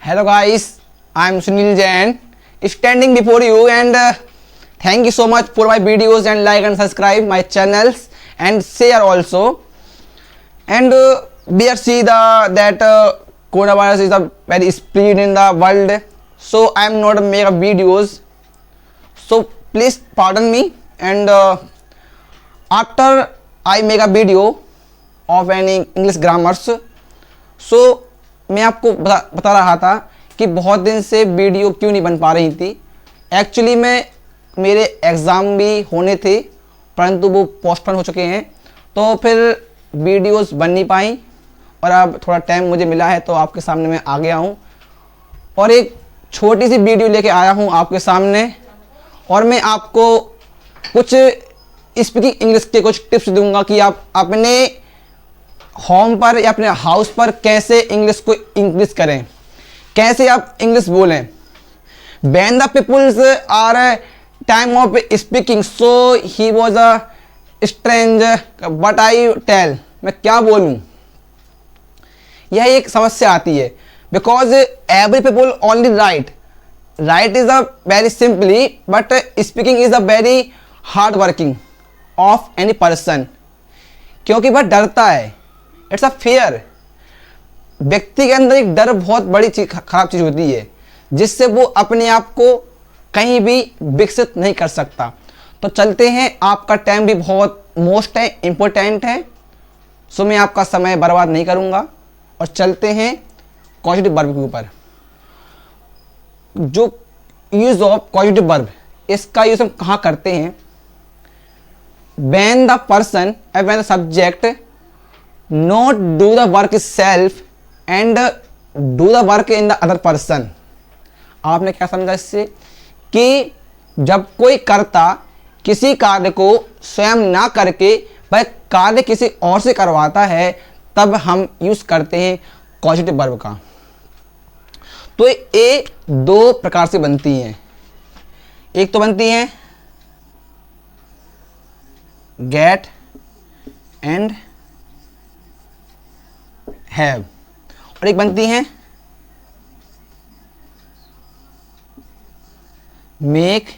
Hello guys, I am Sunil Jain standing before you and thank you so much for my videos and like and subscribe my channels and share also. And we are see that coronavirus is a very spread in the world, so I am not make videos, so please pardon me. And after I make a video of any English grammars, so मैं आपको बता रहा था कि बहुत दिन से video क्यों नहीं बन पा रही थी। एक्चुअली मैं मेरे एग्ज़ाम भी होने थे परंतु वो पोस्टपोन हो चुके हैं, तो फिर वीडियोस बन नहीं पाई और अब थोड़ा टाइम मुझे मिला है तो आपके सामने मैं आ गया हूँ और एक छोटी सी वीडियो लेके आया हूँ आपके सामने। और मैं आपको कुछ स्पीकिंग इंग्लिश के कुछ टिप्स दूंगा कि आप अपने होम पर या अपने हाउस पर कैसे इंग्लिश को इंक्रीज करें, कैसे आप इंग्लिश बोलें। When the peoples are time of speaking, so he was a strange, but I tell, मैं क्या बोलूं, यह एक समस्या आती है। Because every people only write is a very simply, but speaking is a very hard working of any person, क्योंकि वह डरता है। It's a fair. व्यक्ति के अंदर एक डर बहुत बड़ी चीज, खराब चीज होती है जिससे वो अपने आप को कहीं भी विकसित नहीं कर सकता। तो चलते हैं, आपका टाइम भी बहुत मोस्ट है, इम्पोर्टेंट है, सो मैं आपका समय बर्बाद नहीं करूंगा और चलते हैं कॉजेटिव वर्ब के ऊपर। जो यूज ऑफ कॉजेटिव वर्ब, इसका यूज हम कहाँ करते हैं? When the person and when the subject not do the work self and do the work in the other person। आपने क्या समझा इससे? कि जब कोई कर्ता किसी कार्य को स्वयं ना करके वह कार्य किसी और से करवाता है तब हम यूज करते हैं कॉजेटिव वर्ब का। तो ये दो प्रकार से बनती हैं। एक तो बनती है गेट एंड हैव, और एक बनती है मेक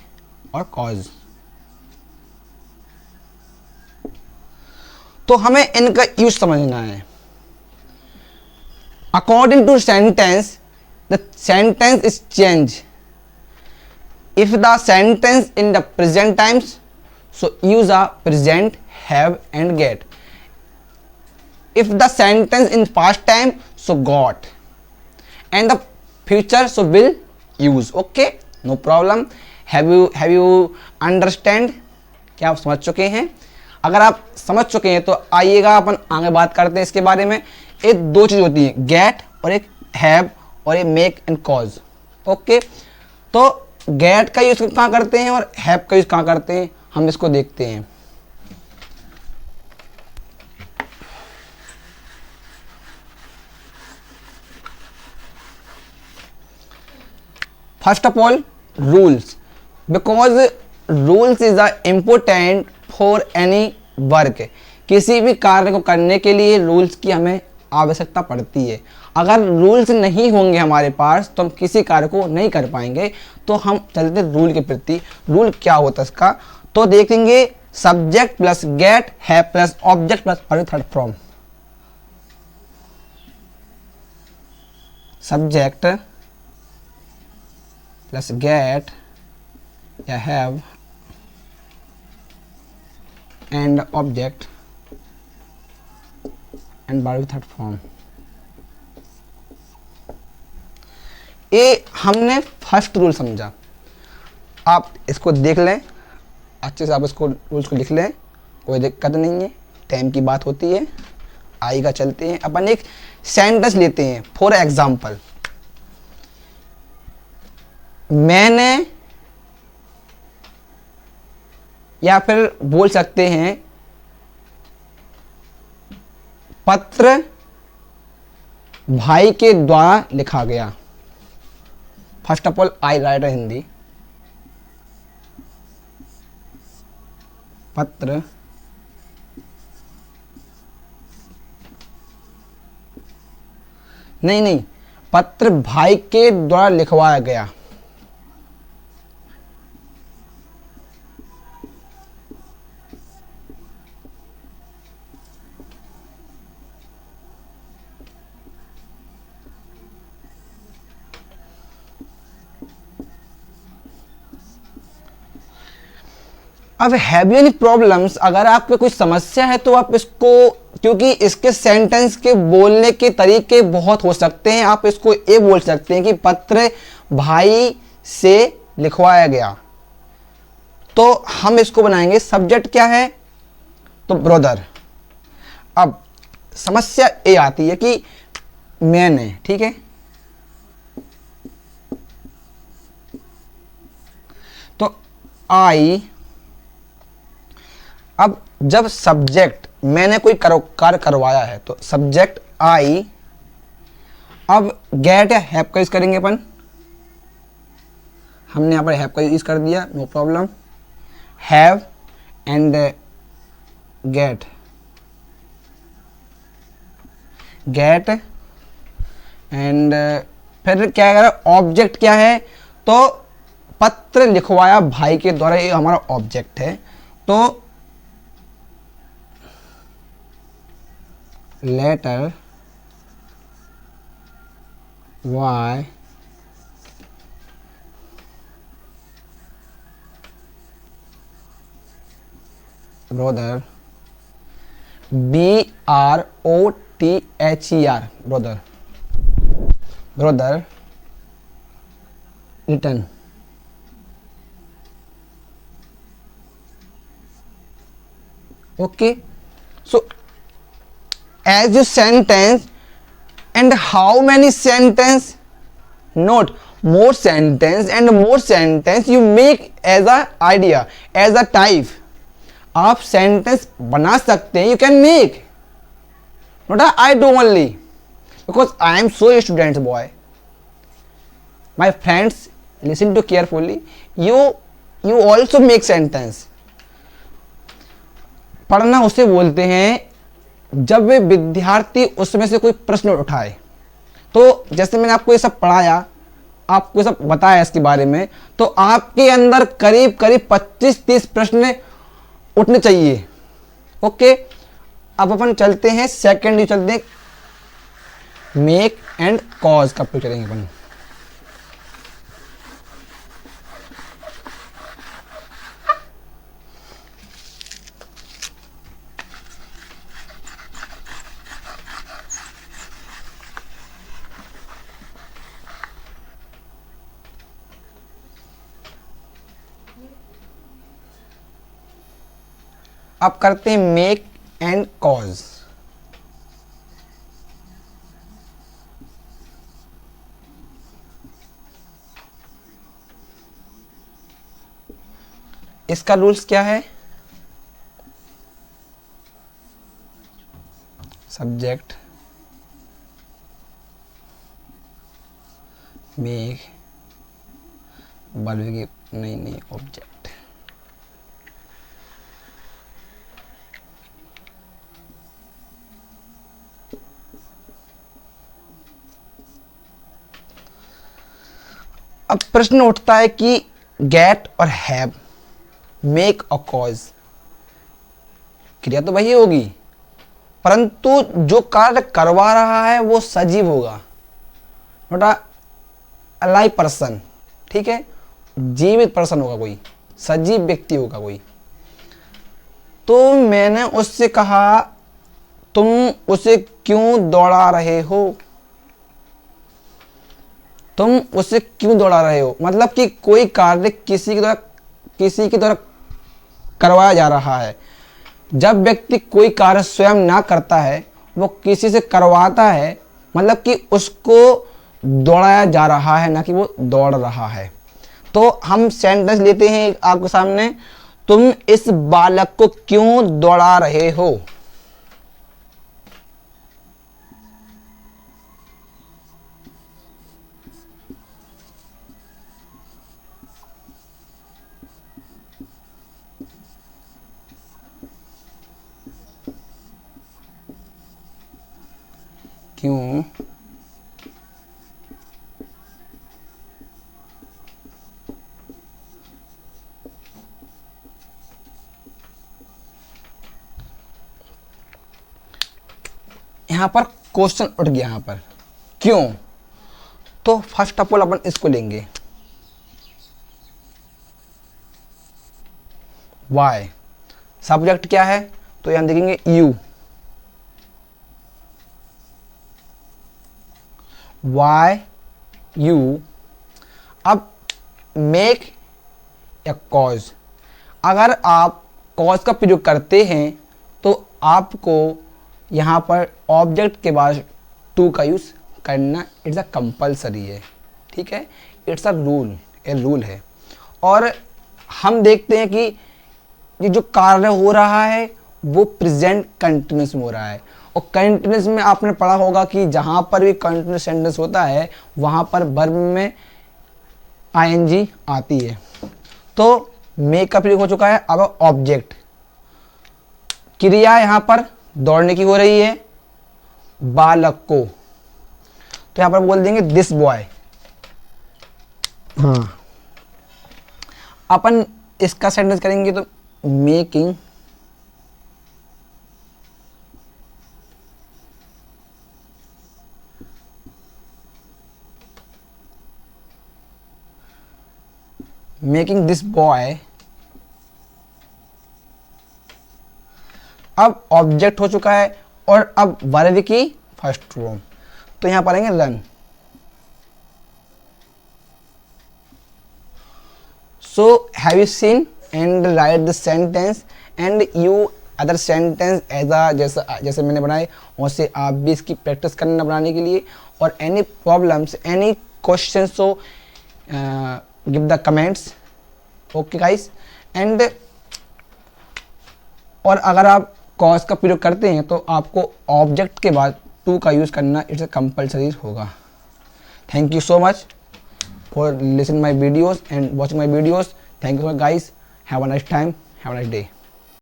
और कॉज। तो हमें इनका यूज समझना है। According to sentence, the sentence is change. If the sentence in the present times, so use a present, have and get. If the sentence in past time, so got, and the future, so will use। Okay, no problem। Have you understand? क्या आप समझ चुके हैं? अगर आप समझ चुके हैं तो आइएगा अपन आगे बात करते हैं इसके बारे में। ये दो चीज होती है, गेट और एक हैव और एक मेक एंड कॉज। ओके, तो गेट का यूज कहाँ करते हैं और हैव का यूज कहाँ करते हैं, हम इसको देखते हैं। First of all, rules, because rules is important for any work। किसी भी कार्य को करने के लिए रूल्स की हमें आवश्यकता पड़ती है। अगर रूल्स नहीं होंगे हमारे पास तो हम किसी कार्य को नहीं कर पाएंगे। तो हम चलते रूल के प्रति। रूल क्या होता है इसका, तो देखेंगे subject plus get, have plus object plus third form. Subject plus get या have and object and verb third form. ये हमने फर्स्ट रूल समझा। आप इसको देख लें अच्छे से, आप इसको रूल्स को लिख लें, कोई दिक्कत नहीं है, टाइम की बात होती है। आइएगा चलते हैं, अपन एक सेंटेंस लेते हैं। फॉर एग्जाम्पल, मैंने, या फिर बोल सकते हैं पत्र भाई के द्वारा लिखा गया। First of all I right Hindi, पत्र नहीं, पत्र भाई के द्वारा लिखवाया गया। अब हैव यू एनी प्रॉब्लम्स, अगर आपको कोई समस्या है तो आप इसको, क्योंकि इसके सेंटेंस के बोलने के तरीके बहुत हो सकते हैं, आप इसको ये बोल सकते हैं कि पत्र भाई से लिखवाया गया, तो हम इसको बनाएंगे सब्जेक्ट क्या है, तो ब्रदर। अब समस्या ये आती है कि मैंने, ठीक है, तो आई, अब जब सब्जेक्ट मैंने कोई कार्य करवाया है तो सब्जेक्ट आई, अब गेट या हैव का यूज करेंगे अपन, हमने यहाँ पर हैव का यूज कर दिया, no problem, have and get, get and फिर क्या करें, ऑब्जेक्ट क्या है, तो पत्र लिखवाया भाई के द्वारा, ये हमारा ऑब्जेक्ट है, तो letter Y brother, BROTHER, brother, brother return. Okay, so as you sentence, and how many sentence, note more sentence and more sentence you make as a idea, as a type, आप sentence बना सकते हैं, you can make, not a I do only, because I am so a student boy. My friends, listen to carefully, you also make sentence. पढ़ना उसे बोलते हैं जब वे विद्यार्थी उसमें से कोई प्रश्न उठाए, तो जैसे मैंने आपको ये सब पढ़ाया, आपको ये सब बताया इसके बारे में, तो आपके अंदर करीब करीब 25-30 प्रश्न उठने चाहिए। ओके, अब अपन चलते हैं सेकेंड, चलते हैं मेक एंड कॉज का पे चलेंगे अपन। अब करते हैं मेक एंड कॉज। इसका रूल्स क्या है, सब्जेक्ट मेक बल्कि नहीं ऑब्जेक्ट, अब प्रश्न उठता है कि गेट और हैव, मेक और कॉज, क्रिया तो वही होगी, परंतु जो कार्य करवा रहा है वो सजीव होगा, नॉट अ लाइव पर्सन, ठीक है, जीवित पर्सन होगा, कोई सजीव व्यक्ति होगा कोई। तो मैंने उससे कहा तुम उसे क्यों दौड़ा रहे हो, तुम उसे क्यों दौड़ा रहे हो, मतलब कि कोई कार्य किसी के द्वारा करवाया जा रहा है। जब व्यक्ति कोई कार्य स्वयं ना करता है, वो किसी से करवाता है, मतलब कि उसको दौड़ाया जा रहा है, ना कि वो दौड़ रहा है। तो हम सेंटेंस लेते हैं आपके सामने, तुम इस बालक को क्यों दौड़ा रहे हो, क्यों यहाँ पर क्वेश्चन उठ गया यहाँ पर, क्यों? तो फर्स्ट ऑफ ऑल अपन इसको लेंगे वाई। सब्जेक्ट क्या है? तो यहाँ देखेंगे यू, वाई यू। अब मेक ए कॉज, अगर आप कॉज का प्रयोग करते हैं तो आपको यहाँ पर ऑब्जेक्ट के बाद टू का यूज़ करना इट्स अ कंपल्सरी है, ठीक है, it's a rule, a rule है। और हम देखते हैं कि ये जो कार्य हो रहा है वो प्रेजेंट कंटिन्यूस में हो रहा है, और कंटिन्यूस में आपने पढ़ा होगा कि जहाँ पर भी कंटिन्यूस सेंटेंस होता है वहाँ पर वर्ब में आईएनजी आती है। तो मेक का प्रयोग हो चुका है। अब ऑब्जेक्ट, क्रिया यहाँ पर दौड़ने की हो रही है, बालक को, तो यहाँ पर बोल देंगे दिस बॉय। हाँ, अपन इसका सेंटेंस करेंगे तो मेकिंग दिस बॉय। अब ऑब्जेक्ट हो चुका है और अब वर्ब की फर्स्ट फॉर्म, तो यहां पढ़ेंगे run. So have you seen and write the sentence and you other sentence as a, जैसे मैंने बनाए वैसे आप भी इसकी प्रैक्टिस करना बनाने के लिए। और any problems, any question, so give the comments, okay guys. And और अगर आप कॉज का प्रयोग करते हैं तो आपको ऑब्जेक्ट के बाद टू का यूज़ करना इट्स कंपल्सरी होगा। Thank you so much for listening my videos and watching my videos. Thank you so much guys, have a nice time, have a nice day.